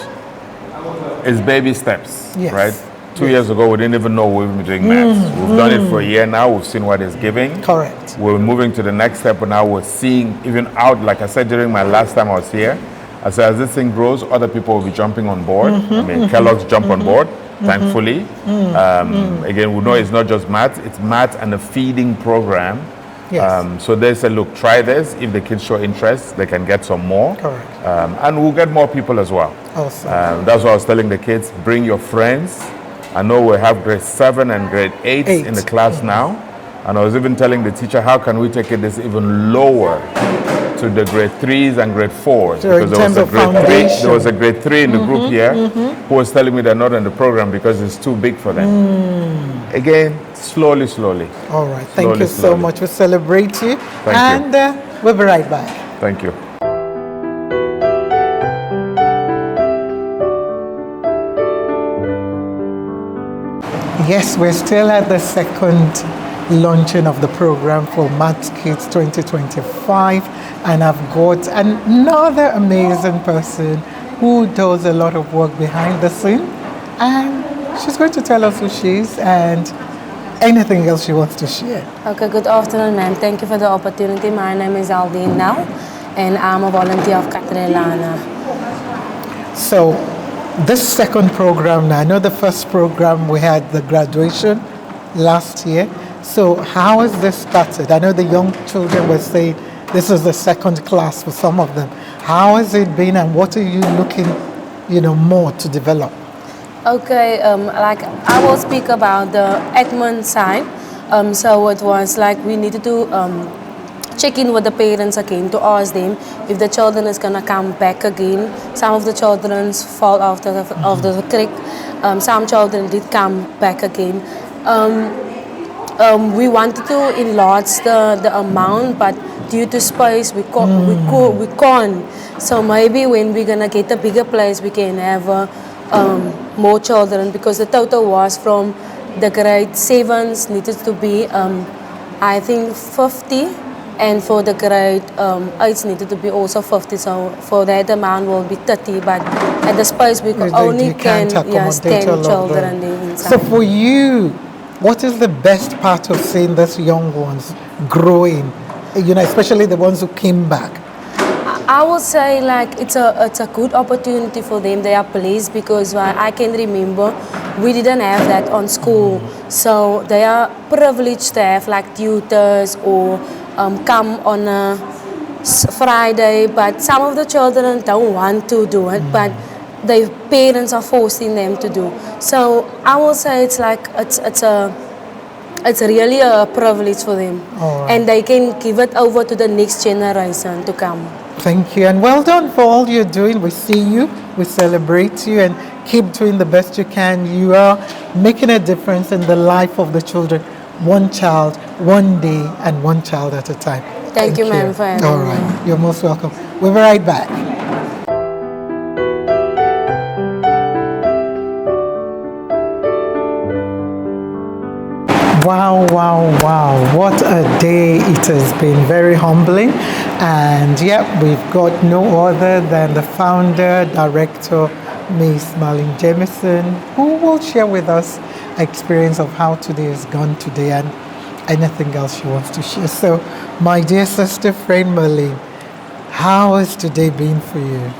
it's baby steps, Yes. right? 2 years ago, we didn't even know we would be doing maths. We've done it for a year now. We've seen what it's giving. Correct. We're moving to the next step, and now we're seeing even out, like I said during my last time I was here, I said, as this thing grows, other people will be jumping on board. Kellogg's jump on board, thankfully. Again, we know it's not just math, it's math and a feeding program. Yes. So they said, look, try this. If the kids show interest, they can get some more. Correct. And we'll get more people as well. Awesome. That's what I was telling the kids, bring your friends. I know we have grade 7 and grade 8 in the class now. And I was even telling the teacher, how can we take this even lower to the grade 3s and grade 4s? So because there was a grade 3 in the group here who was telling me they're not in the program because it's too big for them. Again, slowly. All right. Thank you so much. We celebrate you. Thank you. We'll be right back. Thank you. Yes, we're still at the second launching of the program for Maths Kids 2025, and I've got another amazing person who does a lot of work behind the scene, and she's going to tell us who she is and anything else she wants to share. Okay, good afternoon, ma'am. Thank you for the opportunity. My name is Aldine now, and I'm a volunteer of Khathalelana. So, this second program now, I know the first program we had the graduation last year. So how has this started? I know the young children were saying this is the second class for some of them. How has it been, and what are you looking, more to develop? Okay, I will speak about the admin side. So it was like we needed to check in with the parents again to ask them if the children is gonna come back again. Some of the children fall off the creek. Some children did come back again. We wanted to enlarge the amount, but due to space, we can't. So maybe when we're gonna get a bigger place, we can have more children, because the total was from the grade 7s needed to be, I think 50 And for the grade 8 needed to be also 50, so for that amount will be 30, but at the space we could only can't accommodate 10 all of children them. there inside. So for you, what is the best part of seeing these young ones growing, especially the ones who came back? I would say like it's a good opportunity for them. They are blessed because I can remember we didn't have that on school. So they are privileged to have like tutors or come on a Friday. But some of the children don't want to do it, but their parents are forcing them to do. So I will say it's like it's really a privilege for them, and they can give it over to the next generation to come. Thank you, and well done for all you're doing. We see you, we celebrate you, and keep doing the best you can. You are making a difference in the life of the children, one child, one day, and one child at a time. Thank you, ma'am, for having All me. right, you're most welcome. We'll be right back. Wow, wow, wow. What a day it has been. Very humbling. And we've got no other than the founder, director, Ms. Marlene Jamison, who will share with us experience of how today has gone today and anything else she wants to share. So, my dear sister, friend Marlene, how has today been for you?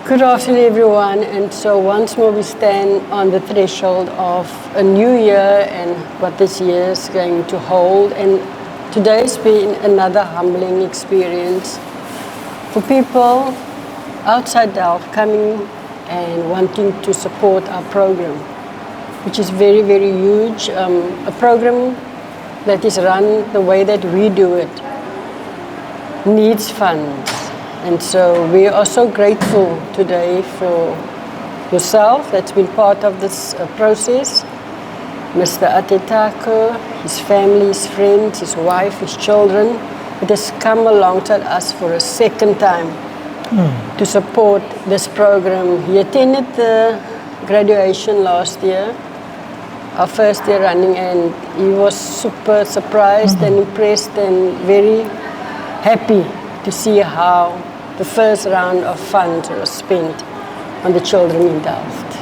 Good afternoon, everyone. And so once more we stand on the threshold of a new year and what this year is going to hold. And today's been another humbling experience for people outside Delft coming and wanting to support our program, which is very, very huge. A program that is run the way that we do it needs funds. And so we are so grateful today for yourself that's been part of this process. Mr. Taku, his family, his friends, his wife, his children, it has come alongside us for a second time to support this program. He attended the graduation last year, our first year running, and he was super surprised and impressed and very happy to see how the first round of funds was spent on the children in Delft.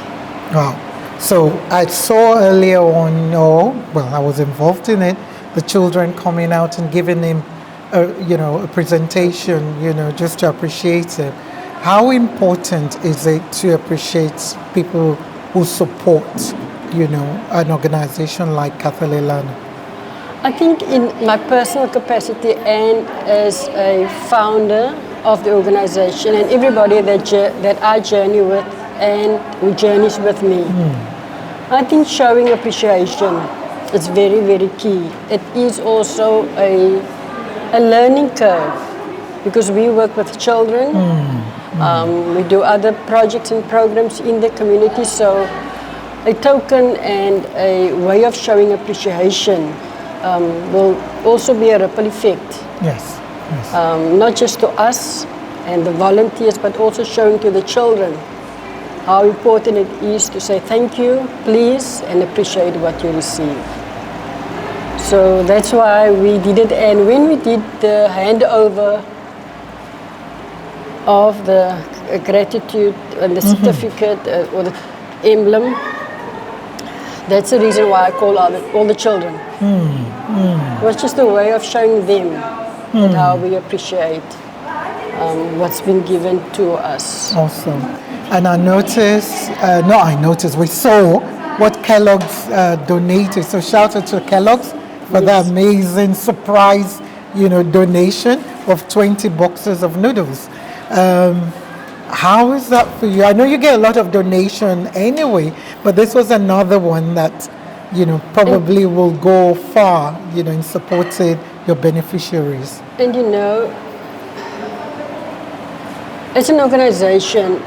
Wow. So I saw earlier on, I was involved in it, the children coming out and giving him a presentation, just to appreciate it. How important is it to appreciate people who support, an organization like Khathalelana? I think in my personal capacity and as a founder of the organization and everybody that I journey with and who journeys with me, I think showing appreciation is very, very key. It is also a learning curve because we work with children. We do other projects and programs in the community, so a token and a way of showing appreciation will also be a ripple effect. Yes. Not just to us and the volunteers, but also showing to the children how important it is to say thank you, please, and appreciate what you receive. So that's why we did it. And when we did the handover of the gratitude and the certificate or the emblem, that's the reason why I call all the children. It was just a way of showing them and how we appreciate what's been given to us. Awesome. And we saw what Kellogg's donated. So shout out to Kellogg's for the amazing surprise, donation of 20 boxes of noodles. How is that for you? I know you get a lot of donation anyway, but this was another one that, probably will go far, in supporting your beneficiaries. And as an organization,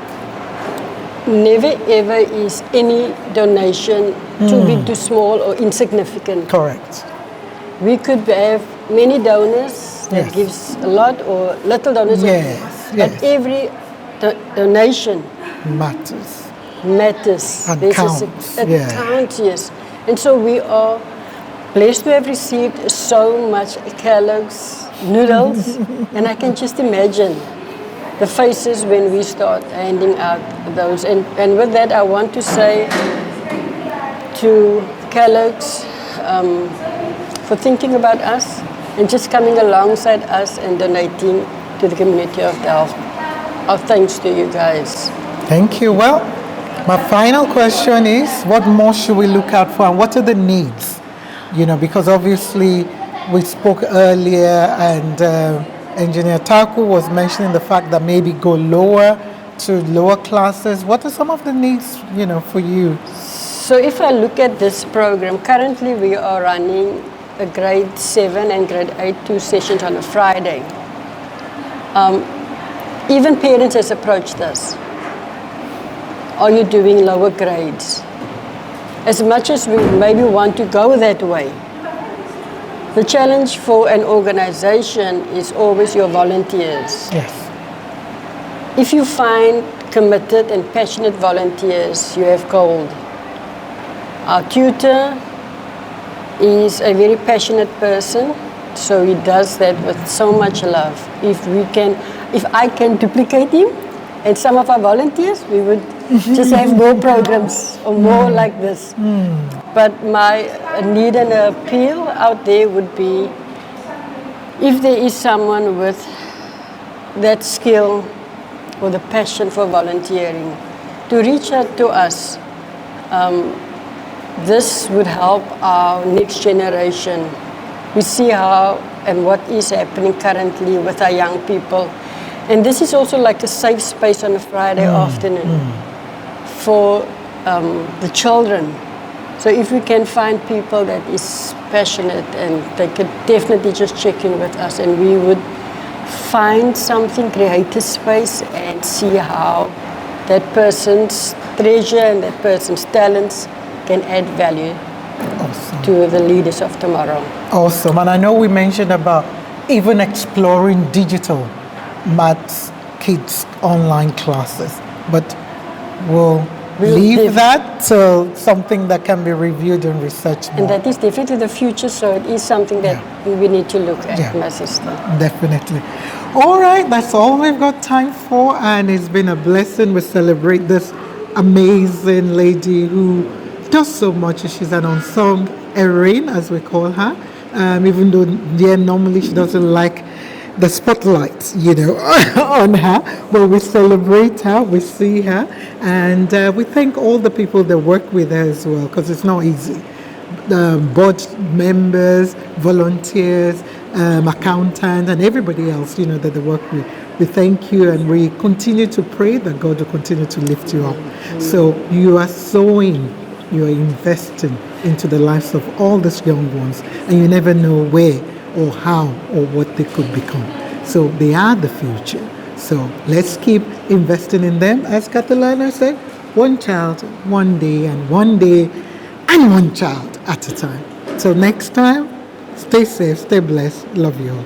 never ever is any donation too big, too small, or insignificant. Correct. We could have many donors that gives a lot or little donors. But every donation matters. And counts. It counts, yes. And so we are blessed to have received so much Kellogg's noodles, and I can just imagine the faces when we start handing out those. And with that, I want to say to Kellogg's for thinking about us and just coming alongside us and donating to the community of Delft. Our thanks to you guys. Thank you. Well, my final question is, what more should we look out for, and what are the needs? Because obviously we spoke earlier, and Engineer Taku was mentioning the fact that maybe go lower to lower classes. What are some of the needs, for you? So if I look at this program, currently we are running a grade 7 and grade 8 2 sessions on a Friday. Even parents has approached us. Are you doing lower grades? As much as we maybe want to go that way, the challenge for an organization is always your volunteers. Yes. If you find committed and passionate volunteers, you have gold. Our tutor is a very passionate person, so he does that with so much love. If I can duplicate him and some of our volunteers, we would just have more programs or more like this. But my need and appeal out there would be, if there is someone with that skill or the passion for volunteering, to reach out to us. This would help our next generation. We see how and what is happening currently with our young people. And this is also like a safe space on a Friday afternoon for the children. So if we can find people that is passionate, and they could definitely just check in with us, and we would find something, create a space, and see how that person's treasure and that person's talents can add value to the leaders of tomorrow. Awesome. And I know we mentioned about even exploring digital maths kids online classes, but we'll leave that to something that can be reviewed and researched more. And that is definitely the future, so it is something that we need to look at, my sister. Definitely. All right, that's all we've got time for, and it's been a blessing. We celebrate this amazing lady who does so much. She's an unsung heroine, as we call her, even though normally she doesn't like the spotlight, on her, but we celebrate her, we see her, and we thank all the people that work with her as well, because it's not easy. Board members, volunteers, accountants, and everybody else, that they work with. We thank you, and we continue to pray that God will continue to lift you up. So you are sowing, you are investing into the lives of all these young ones, and you never know where or how or what they could become. So they are the future. So let's keep investing in them. As Khathalelana said, one child, one day, and one day, and one child at a time. Till next time, stay safe, stay blessed. Love you all.